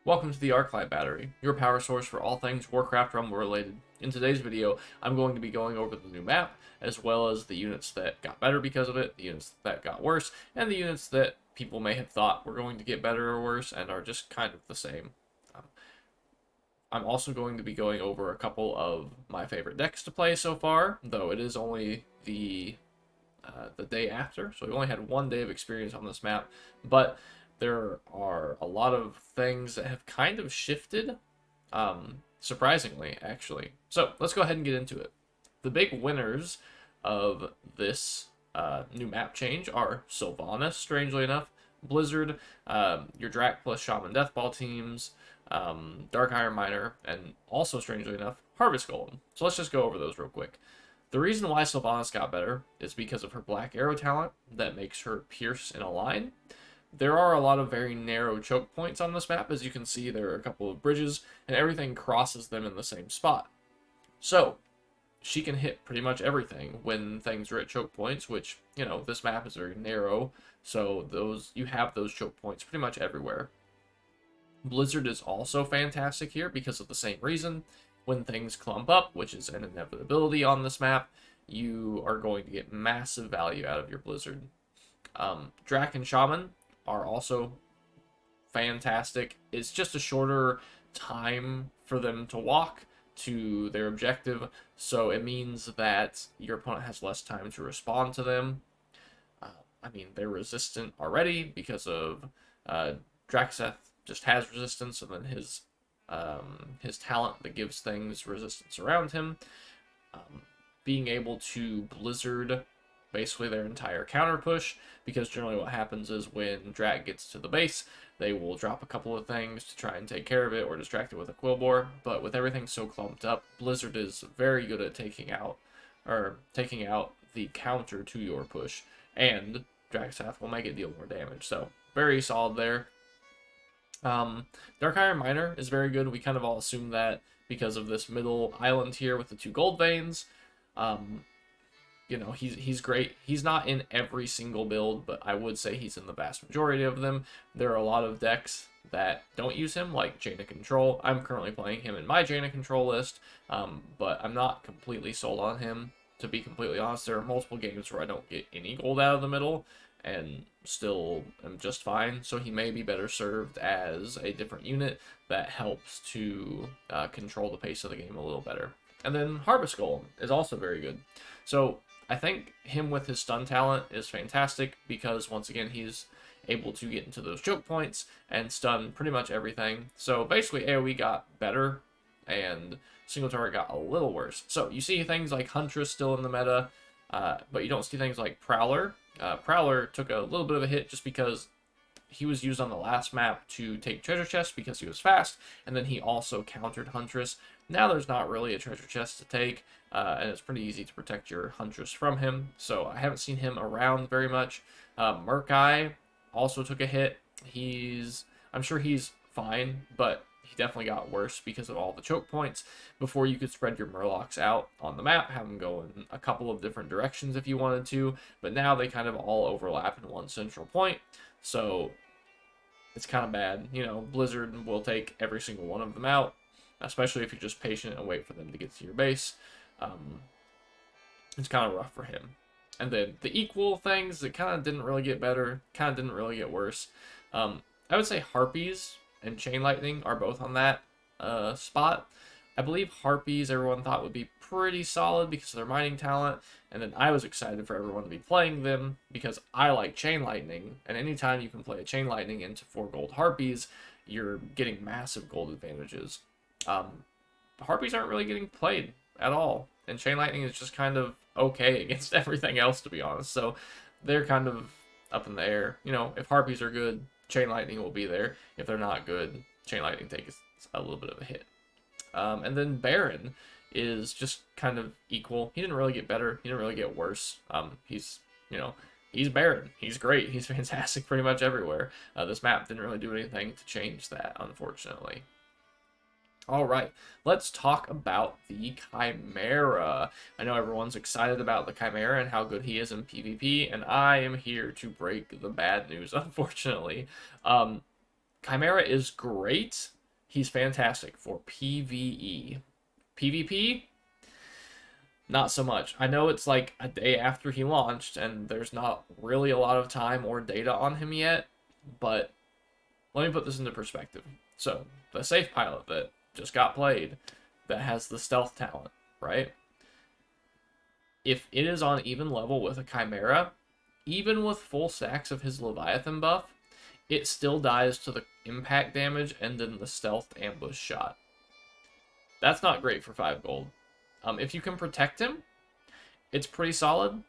Welcome to the Arclight Battery, your power source for all things Warcraft Rumble related. In today's video, I'm going to be going over the new map, as well as the units that got better because of it, the units that got worse, and the units that people may have thought were going to get better or worse and are just kind of the same. Um, I'm also going to be going over a couple of my favorite decks to play so far, though it is only the day after, so we only had one day of experience on this map, but there are a lot of things that have kind of shifted, surprisingly, actually. So let's go ahead and get into it. The big winners of this new map change are Sylvanas, strangely enough, Blizzard, your Drac plus Shaman Deathball teams, Dark Iron Miner, and also, strangely enough, Harvest Golem. So let's just go over those real quick. The reason why Sylvanas got better is because of her Black Arrow talent that makes her pierce in a line. There are a lot of very narrow choke points on this map. As you can see, there are a couple of bridges, and everything crosses them in the same spot. So, she can hit pretty much everything when things are at choke points, which, you know, this map is very narrow, so you have those choke points pretty much everywhere. Blizzard is also fantastic here because of the same reason. When things clump up, which is an inevitability on this map, you are going to get massive value out of your Blizzard. Drac and Shaman are also fantastic. It's just a shorter time for them to walk to their objective, so it means that your opponent has less time to respond to them. I mean, they're resistant already because of Draxeth just has resistance, and then his talent that gives things resistance around him. Being able to Blizzard basically their entire counter push, because generally what happens is when Drak gets to the base, they will drop a couple of things to try and take care of it or distract it with a Quillbore, but with everything so clumped up, Blizzard is very good at taking out the counter to your push, and Draxath will make it deal more damage, so very solid there. Dark Iron Miner is very good. We kind of all assume that because of this middle island here with the two gold veins. You know, he's great. He's not in every single build, but I would say he's in the vast majority of them. There are a lot of decks that don't use him, like Jaina Control. I'm currently playing him in my Jaina Control list, but I'm not completely sold on him. To be completely honest, there are multiple games where I don't get any gold out of the middle, and still am just fine. So he may be better served as a different unit that helps to control the pace of the game a little better. And then Harvest Golem is also very good. So I think him with his stun talent is fantastic because, once again, he's able to get into those choke points and stun pretty much everything. So basically, AoE got better and single target got a little worse. So you see things like Huntress still in the meta, but you don't see things like Prowler. Prowler took a little bit of a hit just because he was used on the last map to take treasure chests because he was fast, and then he also countered Huntress. Now there's not really a treasure chest to take, and it's pretty easy to protect your Huntress from him, so I haven't seen him around very much. Murk-Eye also took a hit. I'm sure he's fine, but he definitely got worse because of all the choke points. Before, you could spread your Murlocs out on the map, have them go in a couple of different directions if you wanted to, but now they kind of all overlap in one central point, so it's kind of bad. You know, Blizzard will take every single one of them out, especially if you're just patient and wait for them to get to your base. It's kind of rough for him. And then the equal things that kind of didn't really get better, kind of didn't really get worse. I would say Harpies and Chain Lightning are both on that spot. I believe Harpies everyone thought would be pretty solid because of their mining talent, and then I was excited for everyone to be playing them because I like Chain Lightning, and anytime you can play a Chain Lightning into 4 gold Harpies, you're getting massive gold advantages. Harpies aren't really getting played at all, and Chain Lightning is just kind of okay against everything else, to be honest, so they're kind of up in the air. You know, if Harpies are good, Chain Lightning will be there. If they're not good, Chain Lightning takes a little bit of a hit. And then Baron is just kind of equal. He didn't really get better. He didn't really get worse. He's Baron. He's great. He's fantastic pretty much everywhere. This map didn't really do anything to change that, unfortunately. All right, let's talk about the Chimaera. I know everyone's excited about the Chimaera and how good he is in PvP, and I am here to break the bad news, unfortunately. Chimaera is great. He's fantastic for PvE. PvP, not so much. I know it's like a day after he launched, and there's not really a lot of time or data on him yet, but let me put this into perspective. So, the safe pilot that just got played, that has the stealth talent, right? If it is on even level with a Chimaera, even with full stacks of his Leviathan buff, it still dies to the impact damage and then the stealth ambush shot. That's not great for 5 gold. If you can protect him, it's pretty solid.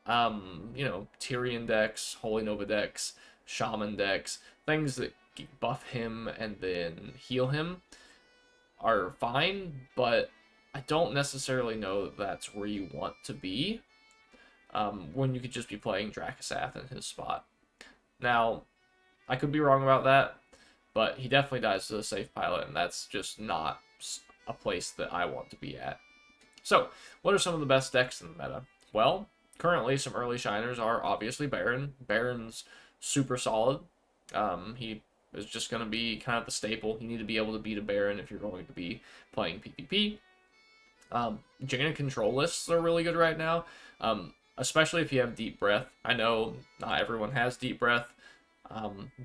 You know, Tyrion decks, Holy Nova decks, Shaman decks, things that buff him and then heal him are fine, but I don't necessarily know that that's where you want to be when you could just be playing Dracasath in his spot. Now, I could be wrong about that, but he definitely dies to the safe pilot, and that's just not a place that I want to be at. So, what are some of the best decks in the meta? Well, currently some early shiners are obviously Baron. Baron's super solid. He is just going to be kind of the staple. You need to be able to beat a Baron if you're going to be playing PvP. Jaina control lists are really good right now, especially if you have Deep Breath. I know not everyone has Deep Breath,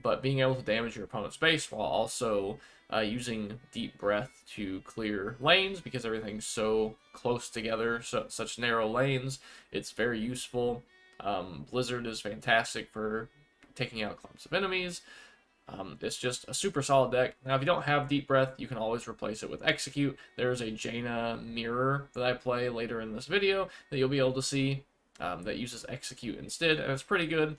but being able to damage your opponent's base while also using Deep Breath to clear lanes, because everything's so close together, such narrow lanes, it's very useful. Blizzard is fantastic for taking out clumps of enemies. It's just a super solid deck. Now, if you don't have Deep Breath, you can always replace it with Execute. There's a Jaina mirror that I play later in this video that you'll be able to see that uses Execute instead, and it's pretty good.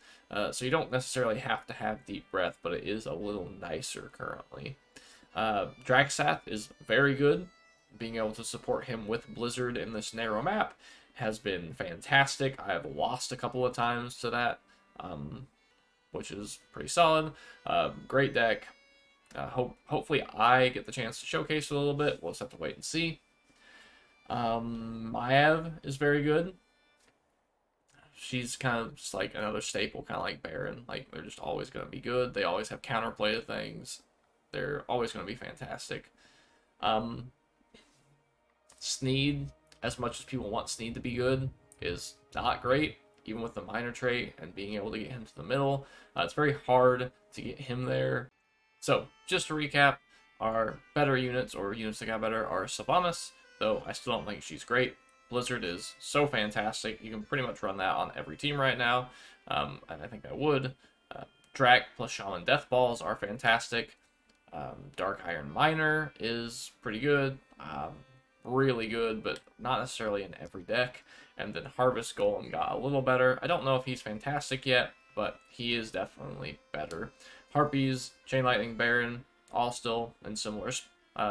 So you don't necessarily have to have Deep Breath, but it is a little nicer currently. Dracasath is very good. Being able to support him with Blizzard in this narrow map has been fantastic. I have lost a couple of times to that, which is pretty solid. Great deck. Hopefully I get the chance to showcase it a little bit. We'll just have to wait and see. Maiev is very good. She's kind of just like another staple, kind of like Baron. Like, they're just always going to be good. They always have counterplay to things. They're always going to be fantastic. Sneed, as much as people want Sneed to be good, is not great. Even with the minor trait and being able to get him to the middle, it's very hard to get him there. So, just to recap, our better units, or units that got better, are Sylvanas, though I still don't think she's great. Blizzard is so fantastic. You can pretty much run that on every team right now, and I think I would. Drac plus Shaman Death Balls are fantastic. Dark Iron Miner is pretty good. Really good, but not necessarily in every deck. And then Harvest Golem got a little better. I don't know if he's fantastic yet, but he is definitely better. Harpies, Chain Lightning Baron, all still in similar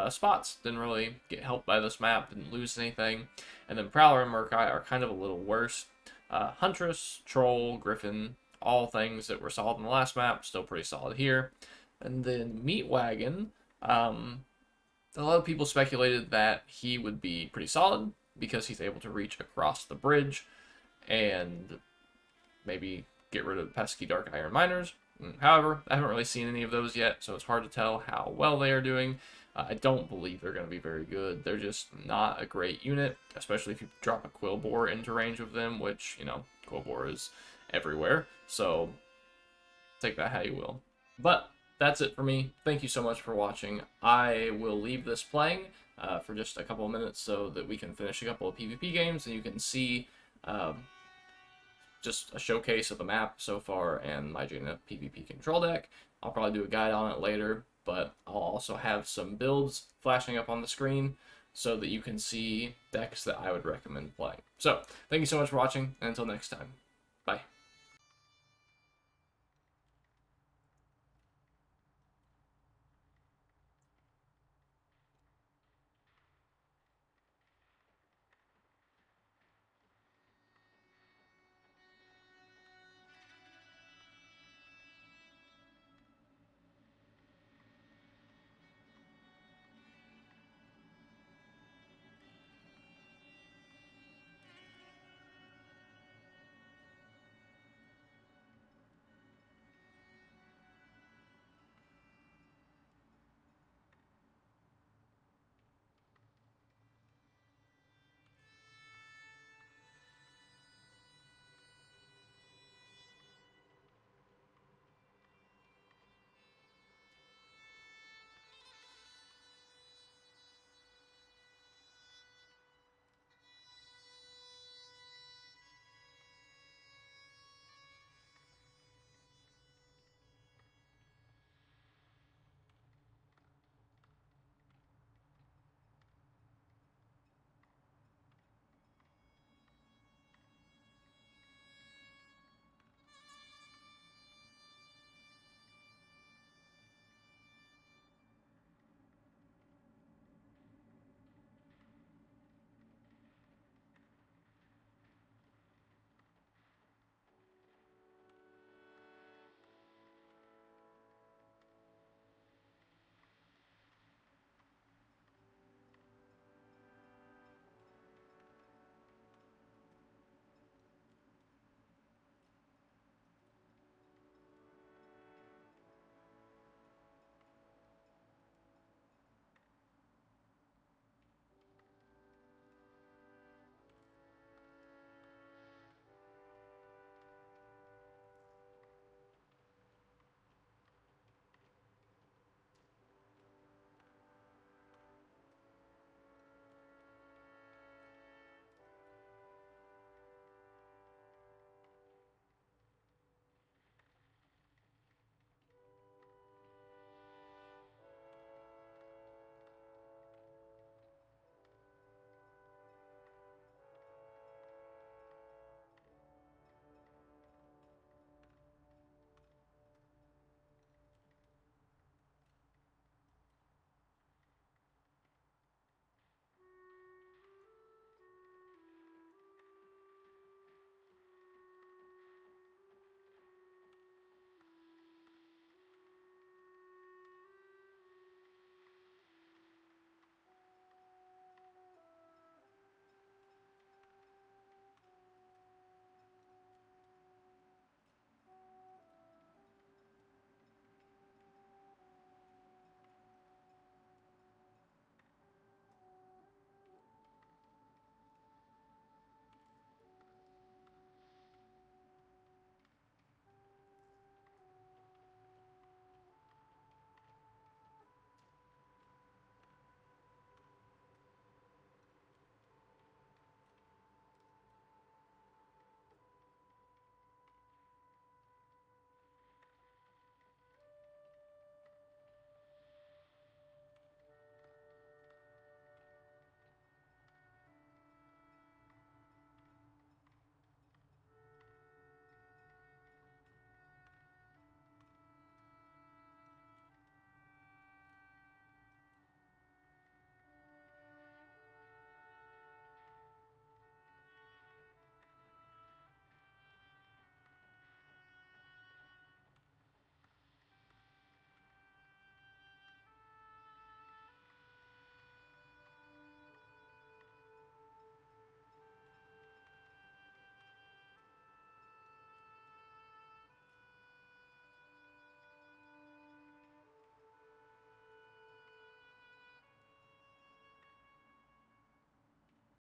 spots. Didn't really get helped by this map, didn't lose anything. And then Prowler and Murk-Eye are kind of a little worse. Huntress, Troll, Griffin, all things that were solid in the last map, still pretty solid here. And then Meat Wagon, a lot of people speculated that he would be pretty solid because he's able to reach across the bridge and maybe get rid of pesky Dark Iron Miners. However, I haven't really seen any of those yet, so it's hard to tell how well they are doing. I don't believe they're going to be very good. They're just not a great unit, especially if you drop a Quillbore into range of them, which, you know, Quillbore is everywhere. So take that how you will. But that's it for me. Thank you so much for watching. I will leave this playing for just a couple of minutes so that we can finish a couple of PvP games and you can see just a showcase of the map so far and my Jaina PvP control deck. I'll probably do a guide on it later, but I'll also have some builds flashing up on the screen so that you can see decks that I would recommend playing. So, thank you so much for watching, and until next time, bye.